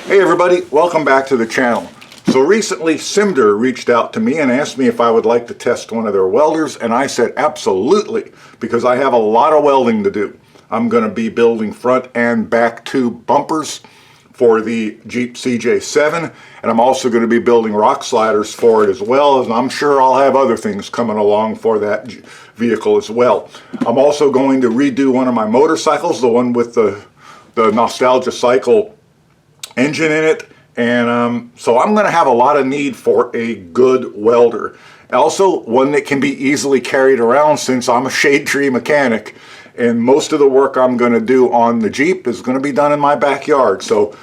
Hey everybody, welcome back to the channel. So recently Simder reached out to me and asked me if I would like to test one of their welders, and I said absolutely, because I have a lot of welding to do. I'm going to be building front and back tube bumpers for the Jeep CJ7, and I'm also going to be building rock sliders for it as well, and I'm sure I'll have other things coming along for that vehicle as well. I'm also going to redo one of my motorcycles, the one with the Nostalgia Cycle engine in it, and so I'm going to have a lot of need for a good welder. Also, one that can be easily carried around, since I'm a shade tree mechanic, and most of the work I'm going to do on the Jeep is going to be done in my backyard. So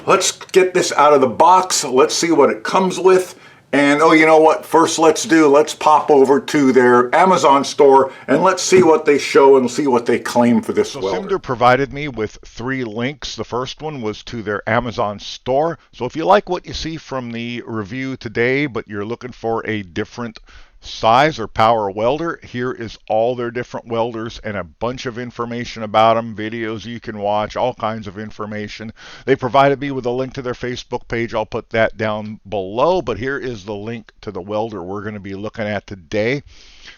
let's get this out of the box. Let's see what it comes with. And oh, you know what? First, let's pop over to their Amazon store and let's see what they show and see what they claim for this welder. Simder provided me with 3 links. The first one was to their Amazon store. So if you like what you see from the review today, but you're looking for a different size or power welder, here is all their different welders and a bunch of information about them, videos you can watch, all kinds of information. They provided me with a link to their Facebook page. I'll put that down below, but here is the link to the welder we're going to be looking at today.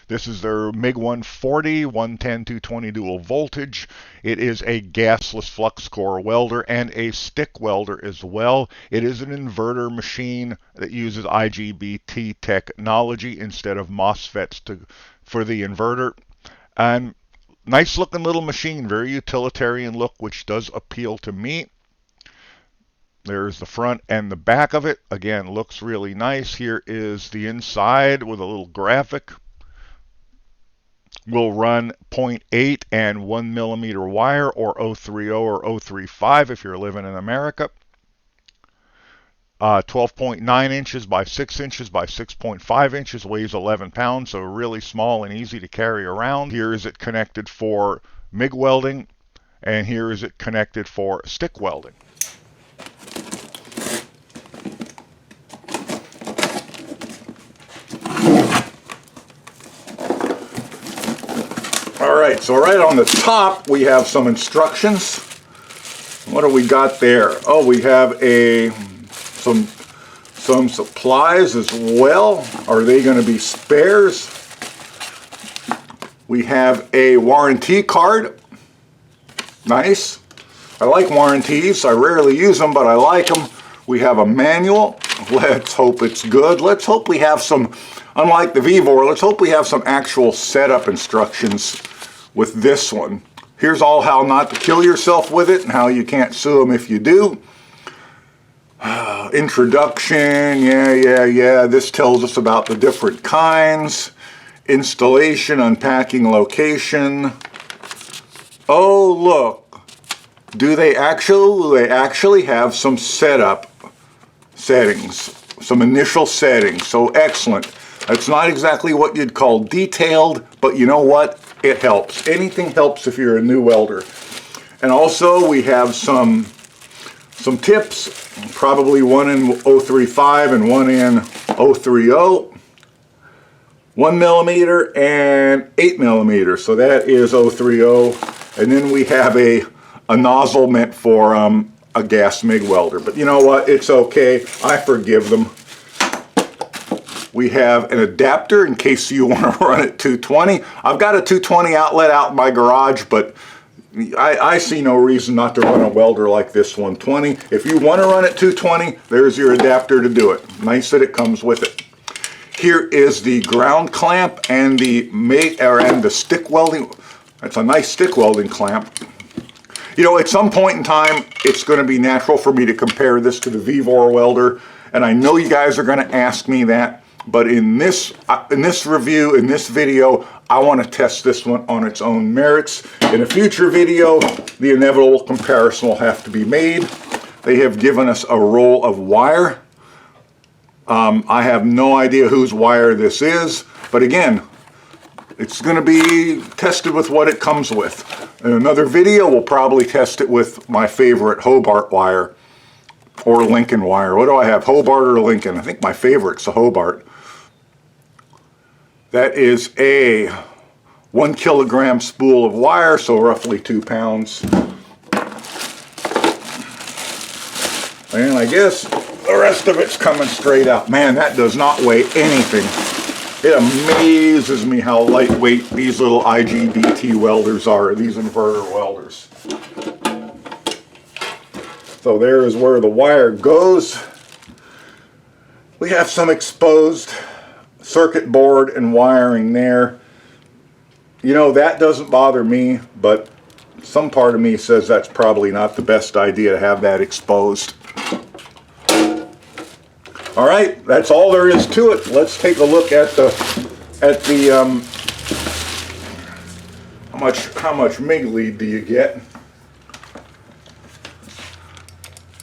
This is their MIG 140, 110, 220 dual voltage. It is a gasless flux core welder and a stick welder as well. It is an inverter machine that uses IGBT technology instead of MOSFETs for the inverter. And nice looking little machine, very utilitarian look, which does appeal to me. There's the front and the back of it. Again, looks really nice. Here is the inside with a little graphic. Will run 0.8 and 1 millimeter wire, or 030 or 035 if you're living in America. 12.9 inches by 6 inches by 6.5 inches, weighs 11 pounds, so really small and easy to carry around. Here is it connected for MIG welding, and here is it connected for stick welding. Alright, so right on the top we have some instructions. What do we got there? Oh, we have some supplies as well. Are they going to be spares? We have a warranty card. Nice. I like warranties. I rarely use them, but I like them. We have a manual. Let's hope it's good. Let's hope we have some, unlike the Vevor, let's hope we have some actual setup instructions with this one. Here's all how not to kill yourself with it and how you can't sue them if you do. Introduction, yeah. This tells us about the different kinds. Installation, unpacking, location. Oh, look. Do they actually have some setup settings, some initial settings? So excellent. It's not exactly what you'd call detailed, but you know what? It helps. Anything helps if you're a new welder. And also we have some tips, probably one in 035 and one in 030. 1 millimeter and 8 millimeter. So that is 030. And then we have a nozzle meant for a gas MIG welder. But you know what? It's okay. I forgive them. We have an adapter in case you want to run at 220. I've got a 220 outlet out in my garage, but I see no reason not to run a welder like this 120. If you want to run at 220, there's your adapter to do it. Nice that it comes with it. Here is the ground clamp and the stick welding. That's a nice stick welding clamp. You know, at some point in time, it's going to be natural for me to compare this to the Vevor welder, and I know you guys are going to ask me that. But in this review, in this video, I want to test this one on its own merits. In a future video, the inevitable comparison will have to be made. They have given us a roll of wire. I have no idea whose wire this is, but again, it's going to be tested with what it comes with. In another video, we'll probably test it with my favorite Hobart wire or Lincoln wire. What do I have, Hobart or Lincoln? I think my favorite's the Hobart. That is a 1 kilogram spool of wire, so roughly 2 pounds. And I guess the rest of it's coming straight out. Man, that does not weigh anything. It amazes me how lightweight these little IGBT welders are, these inverter welders. So there is where the wire goes. We have some exposed circuit board and wiring there. You know, that doesn't bother me, but some part of me says that's probably not the best idea to have that exposed. All right, that's all there is to it. Let's take a look at the how much MIG lead do you get?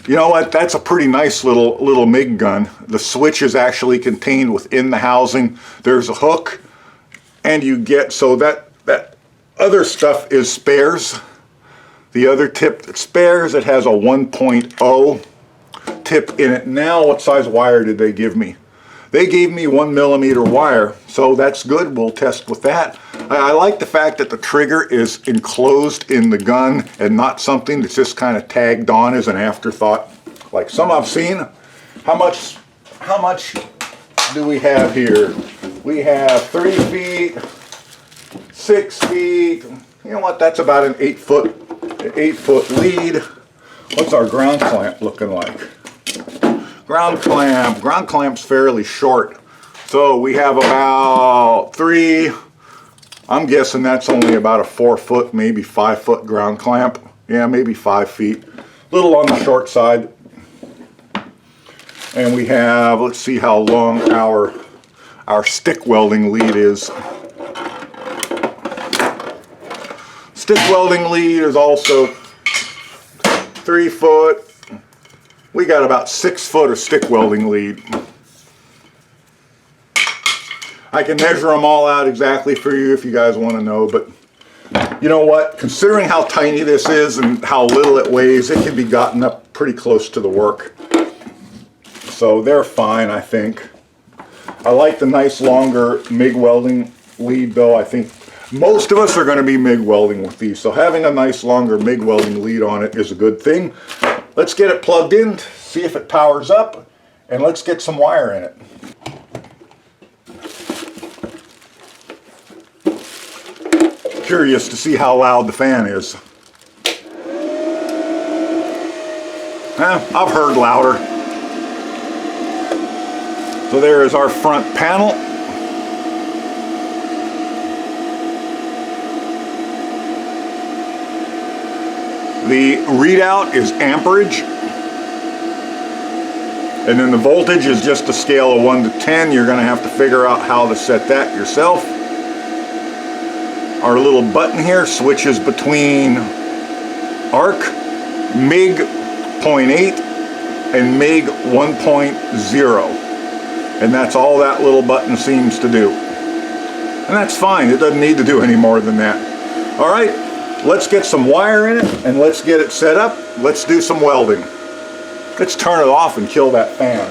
You know what? That's a pretty nice little MIG gun. The switch is actually contained within the housing. There's a hook, and you get, so that other stuff is spares. The other tip that's spares, it has a 1.0 tip in it. Now, what size wire did they give me? They gave me 1mm wire, so that's good. We'll test with that. I like the fact that the trigger is enclosed in the gun and not something that's just kind of tagged on as an afterthought, like some I've seen. How much do we have here? We have 3 feet, 6 feet. You know what? That's about an 8 foot lead. What's our ground clamp looking like? Ground clamp's fairly short. So we have about 3, I'm guessing that's only about a 4 foot, maybe 5 foot ground clamp. Yeah, maybe 5 feet. Little on the short side. And we have, let's see how long our stick welding lead is. Stick welding lead is also 3 foot. We got about 6 foot of stick welding lead. I can measure them all out exactly for you if you guys want to know, but you know what? Considering how tiny this is and how little it weighs, it can be gotten up pretty close to the work. So they're fine, I think. I like the nice longer MIG welding lead though. I think most of us are going to be MIG welding with these, so having a nice longer MIG welding lead on it is a good thing. Let's get it plugged in, see if it powers up, and let's get some wire in it. Curious to see how loud the fan is. I've heard louder. So there is our front panel. The readout is amperage, and then the voltage is just a scale of 1 to 10. You're going to have to figure out how to set that yourself. Our little button here switches between arc, MIG 0.8, and MIG 1.0, and that's all that little button seems to do. And that's fine. It doesn't need to do any more than that. All right. Let's get some wire in it and let's get it set up. Let's do some welding. Let's turn it off and kill that fan.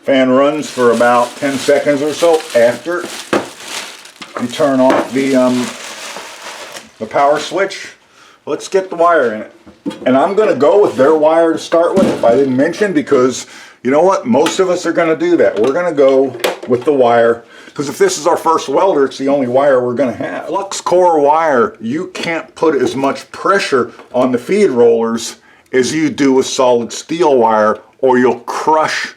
Fan runs for about 10 seconds or so after you turn off the power switch. Let's get the wire in it. And I'm going to go with their wire to start with, if I didn't mention, because you know what? Most of us are going to do that. We're going to go with the wire, because if this is our first welder, it's the only wire we're going to have. Flux core wire, you can't put as much pressure on the feed rollers as you do with solid steel wire, or you'll crush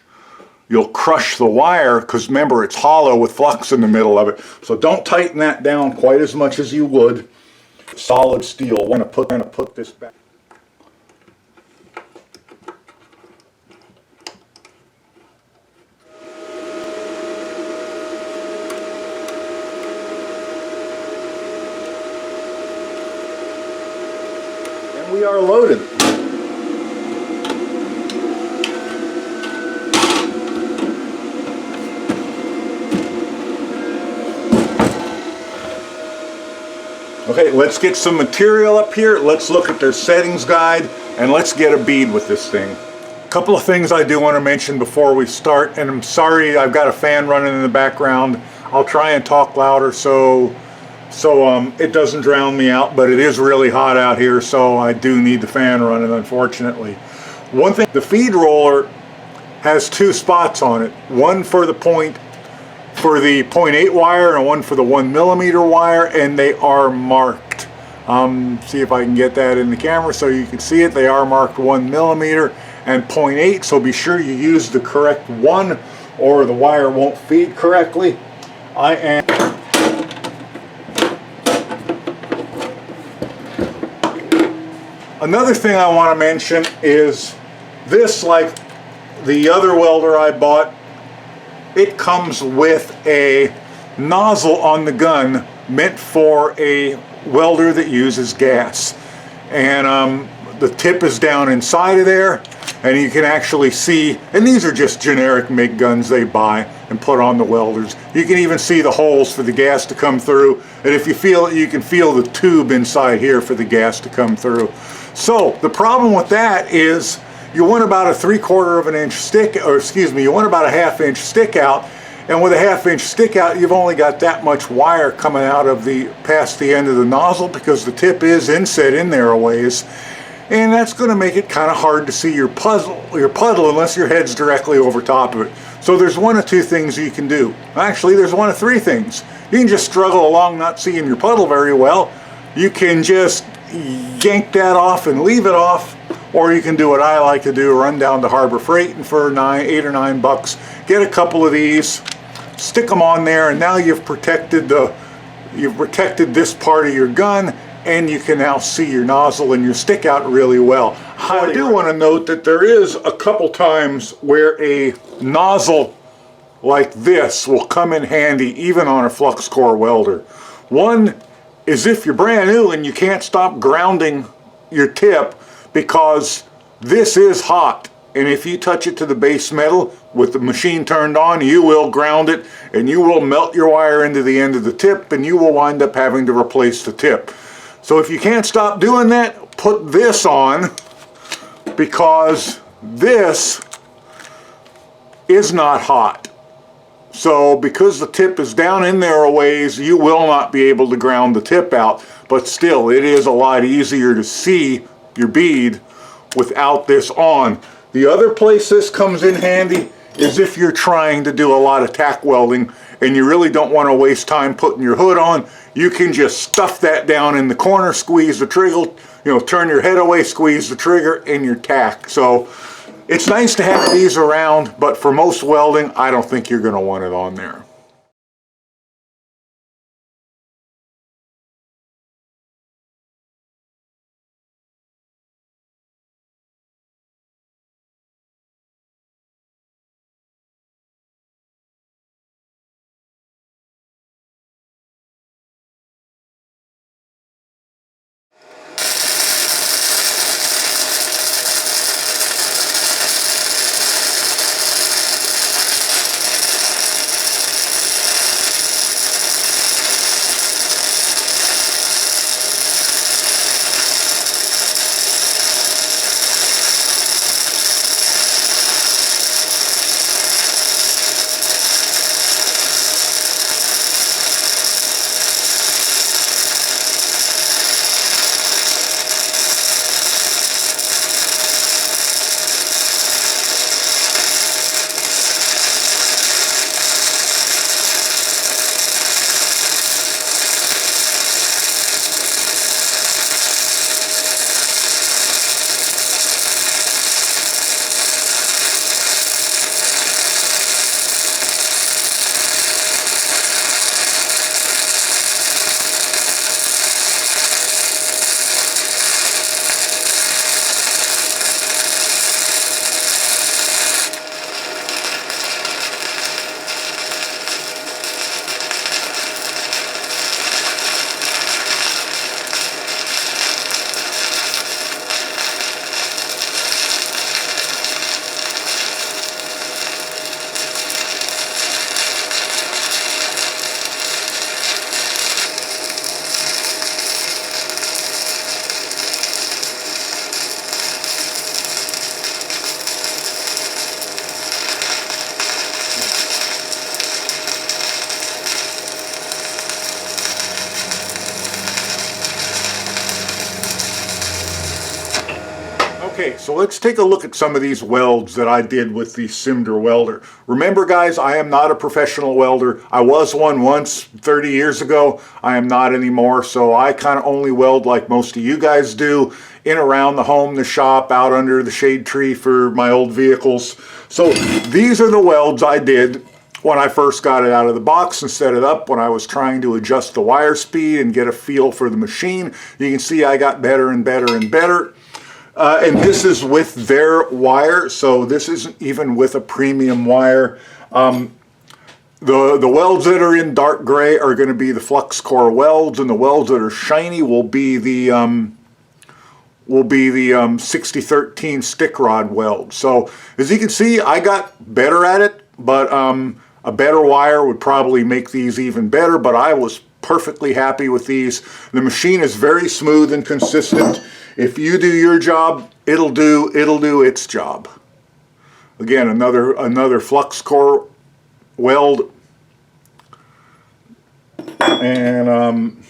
the wire, because remember, it's hollow with flux in the middle of it. So don't tighten that down quite as much as you would solid steel. We're going to put this back. We are loaded. Okay, let's get some material up here. Let's look at their settings guide and let's get a bead with this thing. A couple of things I do want to mention before we start, and I'm sorry I've got a fan running in the background. I'll try and talk louder so it doesn't drown me out, but it is really hot out here, so I do need the fan running, unfortunately. One thing, the feed roller has two spots on it, one for the 0.8 wire and one for the 1 millimeter wire, and they are marked. See if I can get that in the camera so you can see it. They are marked 1 millimeter and 0.8, so be sure you use the correct one or the wire won't feed correctly. Another thing I want to mention is this, like the other welder I bought, it comes with a nozzle on the gun meant for a welder that uses gas. And the tip is down inside of there, and you can actually see, and these are just generic MIG guns they buy and put on the welders. You can even see the holes for the gas to come through, and if you feel it, you can feel the tube inside here for the gas to come through. So the problem with that is you want about a 3/4 of an inch stick, or excuse me, you want about a 1/2 inch stick out, and with a 1/2 inch stick out, you've only got that much wire coming out of past the end of the nozzle, because the tip is inset in there a ways. And that's going to make it kind of hard to see your puddle unless your head's directly over top of it. So there's one of two things you can do. Actually, there's one of three things. You can just struggle along not seeing your puddle very well. You can just yank that off and leave it off, or you can do what I like to do, run down to Harbor Freight and for $8 or $9, get a couple of these, stick them on there, and now you've protected this part of your gun, and you can now see your nozzle and your stick out really well. I do want to note that there is a couple times where a nozzle like this will come in handy even on a flux core welder. One is if you're brand new and you can't stop grounding your tip, because this is hot, and if you touch it to the base metal with the machine turned on, you will ground it and you will melt your wire into the end of the tip, and you will wind up having to replace the tip. So if you can't stop doing that, put this on, because this is not hot. So because the tip is down in there a ways, you will not be able to ground the tip out, but still it is a lot easier to see your bead without this on. The other place this comes in handy is if you're trying to do a lot of tack welding and you really don't want to waste time putting your hood on. You can just stuff that down in the corner, squeeze the trigger, turn your head away, squeeze the trigger, and your tack. So it's nice to have these around, but for most welding, I don't think you're going to want it on there. Okay, so let's take a look at some of these welds that I did with the Simder welder. Remember guys, I am not a professional welder. I was one once 30 years ago. I am not anymore, so I kind of only weld like most of you guys do, in around the home, the shop, out under the shade tree for my old vehicles. So these are the welds I did when I first got it out of the box and set it up, when I was trying to adjust the wire speed and get a feel for the machine. You can see I got better and better and better. And this is with their wire, so this isn't even with a premium wire. The welds that are in dark gray are going to be the flux core welds, and the welds that are shiny will be the 6013 stick rod weld. So as you can see, I got better at it, but a better wire would probably make these even better, but I was perfectly happy with these. The machine is very smooth and consistent. If you do your job, it'll do its job. Again, another flux core weld, and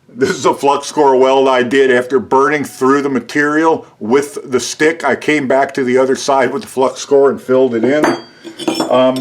this is a flux core weld I did after burning through the material with the stick. I came back to the other side with the flux core and filled it in.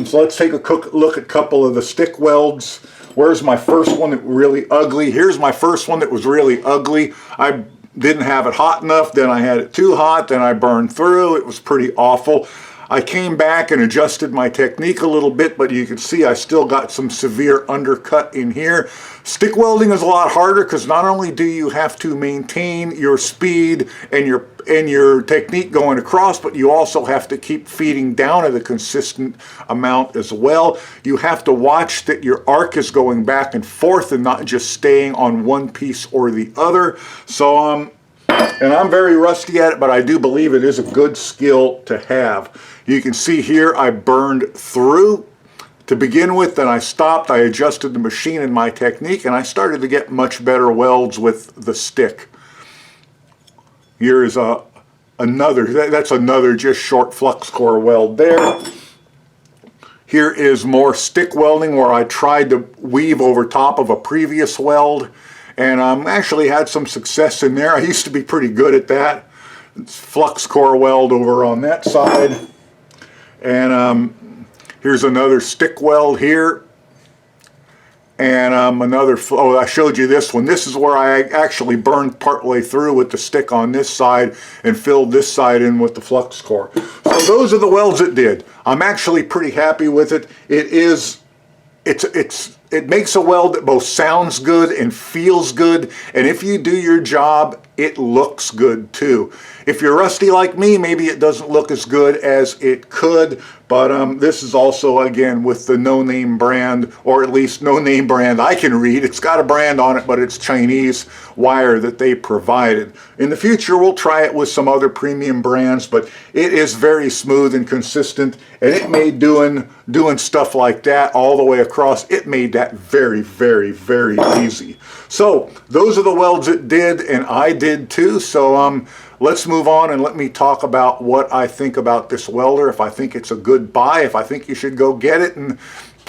So let's take a look at a couple of the stick welds. Where's my first one that was really ugly? Here's my first one that was really ugly. I didn't have it hot enough, then I had it too hot, then I burned through. It was pretty awful. I came back and adjusted my technique a little bit, but you can see I still got some severe undercut in here. Stick welding is a lot harder because not only do you have to maintain your speed and your technique going across, but you also have to keep feeding down at a consistent amount as well. You have to watch that your arc is going back and forth and not just staying on one piece or the other. So and I'm very rusty at it, but I do believe it is a good skill to have. You can see here I burned through to begin with, then I stopped, I adjusted the machine and my technique, and I started to get much better welds with the stick. Here is that's another just short flux core weld there. Here is more stick welding where I tried to weave over top of a previous weld, and actually had some success in there. I used to be pretty good at that. It's flux core weld over on that side. And here's another stick weld here. And oh, I showed you this one. This is where I actually burned partway through with the stick on this side and filled this side in with the flux core. So those are the welds it did. I'm actually pretty happy with it. It makes a weld that both sounds good and feels good, and if you do your job, it looks good too. If you're rusty like me, maybe it doesn't look as good as it could, but this is also, again, with the no-name brand, or at least no-name brand I can read. It's got a brand on it, but it's Chinese wire that they provided. In the future, we'll try it with some other premium brands, but it is very smooth and consistent, and it made doing stuff like that all the way across, it made that very, very, very easy. So those are the welds it did, and I did too. So let's move on and let me talk about what I think about this welder, if I think it's a good buy, if I think you should go get it, and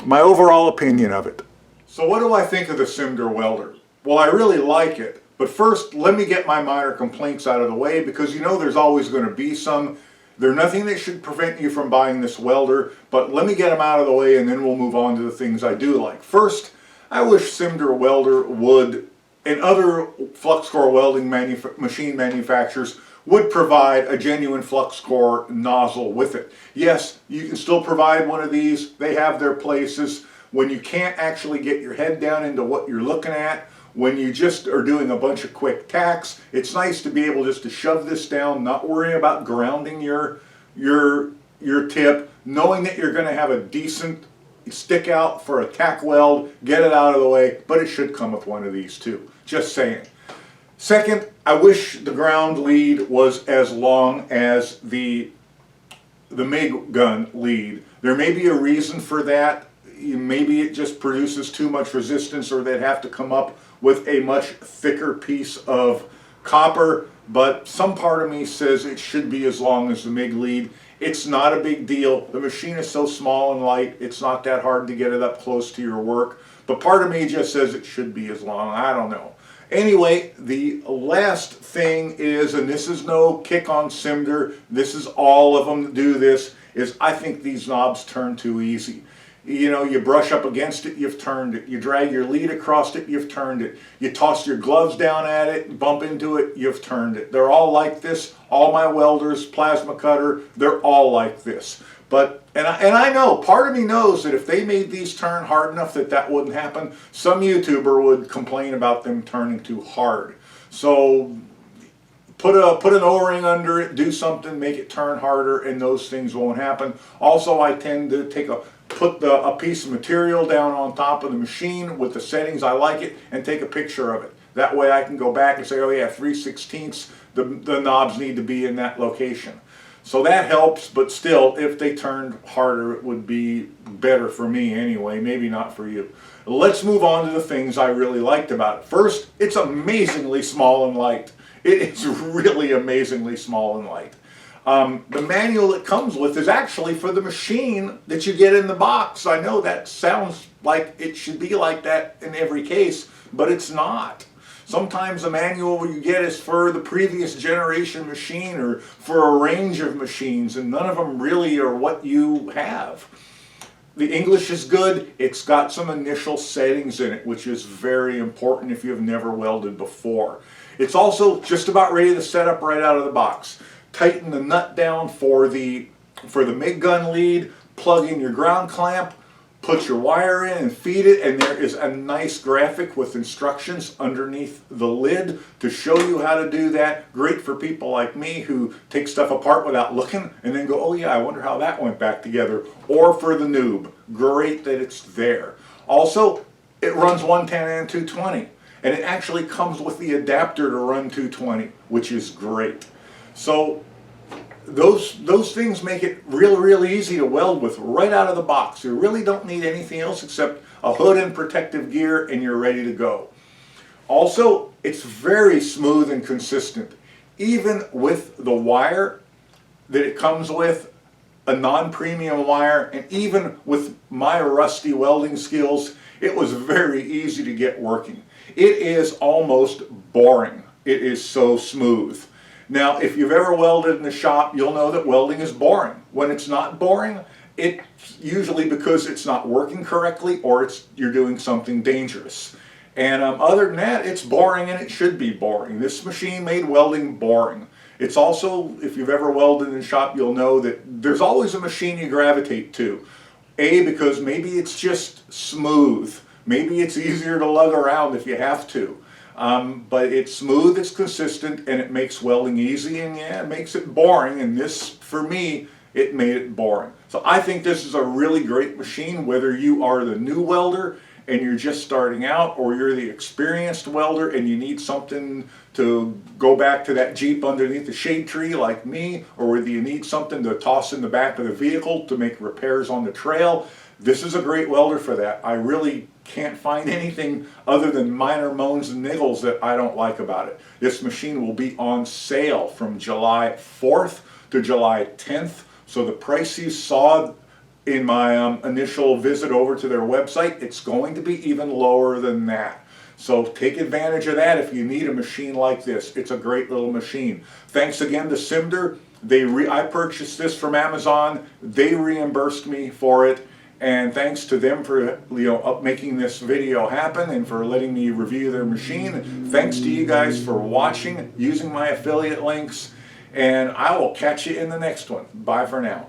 my overall opinion of it. So what do I think of the Simder welder? Well, I really like it, but first let me get my minor complaints out of the way, because you know there's always going to be some. There's nothing that should prevent you from buying this welder, but let me get them out of the way and then we'll move on to the things I do like. First, I wish Simder welder would, and other flux core welding machine manufacturers, would provide a genuine flux core nozzle with it. Yes, you can still provide one of these. They have their places. When you can't actually get your head down into what you're looking at, when you just are doing a bunch of quick tacks, it's nice to be able just to shove this down, not worry about grounding your tip, knowing that you're going to have a decent stick out for a tack weld, get it out of the way, but it should come with one of these too. Just saying. Second, I wish the ground lead was as long as the MIG gun lead. There may be a reason for that. Maybe it just produces too much resistance, or they'd have to come up with a much thicker piece of copper, but some part of me says it should be as long as the MIG lead. It's not a big deal. The machine is so small and light, it's not that hard to get it up close to your work, but part of me just says it should be as long. I don't know. Anyway, the last thing is, and this is no kick on Simder, this is all of them that do this, is I think these knobs turn too easy. You know, you brush up against it, you've turned it. You drag your lead across it, you've turned it. You toss your gloves down at it, bump into it, you've turned it. They're all like this. All my welders, plasma cutter, they're all like this. But, and I know, part of me knows that if they made these turn hard enough that that wouldn't happen, some YouTuber would complain about them turning too hard. So put an O-ring under it, do something, make it turn harder, and those things won't happen. Also, I tend to put a piece of material down on top of the machine with the settings I like it and take a picture of it. That way I can go back and say, oh yeah, 3/16, the knobs need to be in that location. So that helps, but still, if they turned harder, it would be better for me anyway, maybe not for you. Let's move on to the things I really liked about it. First, it's amazingly small and light. It is really amazingly small and light. The manual it comes with is actually for the machine that you get in the box. I know that sounds like it should be like that in every case, but it's not. Sometimes the manual you get is for the previous generation machine or for a range of machines, and none of them really are what you have. The English is good. It's got some initial settings in it, which is very important if you've never welded before. It's also just about ready to set up right out of the box. Tighten the nut down for the MIG gun lead, plug in your ground clamp, put your wire in and feed it, and there is a nice graphic with instructions underneath the lid to show you how to do that. Great for people like me who take stuff apart without looking and then go, oh yeah, I wonder how that went back together. Or for the noob, great that it's there. Also, it runs 110 and 220, and it actually comes with the adapter to run 220, which is great. So those things make it real easy to weld with right out of the box. You really don't need anything else except a hood and protective gear, and you're ready to go. Also, it's very smooth and consistent. Even with the wire that it comes with, a non-premium wire, and even with my rusty welding skills, it was very easy to get working. It is almost boring. It is so smooth. Now, if you've ever welded in the shop, you'll know that welding is boring. When it's not boring, it's usually because it's not working correctly or you're doing something dangerous. And other than that, it's boring, and it should be boring. This machine made welding boring. It's also, if you've ever welded in the shop, you'll know that there's always a machine you gravitate to. A, because maybe it's just smooth. Maybe it's easier to lug around if you have to. But it's smooth, it's consistent, and it makes welding easy, and yeah, it makes it boring, and this, for me, it made it boring. So I think this is a really great machine, whether you are the new welder and you're just starting out, or you're the experienced welder and you need something to go back to that Jeep underneath the shade tree like me, or whether you need something to toss in the back of the vehicle to make repairs on the trail. This is a great welder for that. I really can't find anything other than minor moans and niggles that I don't like about it. This machine will be on sale from July 4th to July 10th. So the price you saw in my initial visit over to their website, it's going to be even lower than that. So take advantage of that if you need a machine like this. It's a great little machine. Thanks again to Simder. I purchased this from Amazon. They reimbursed me for it. And thanks to them for making this video happen and for letting me review their machine. Thanks to you guys for watching, using my affiliate links, and I will catch you in the next one. Bye for now.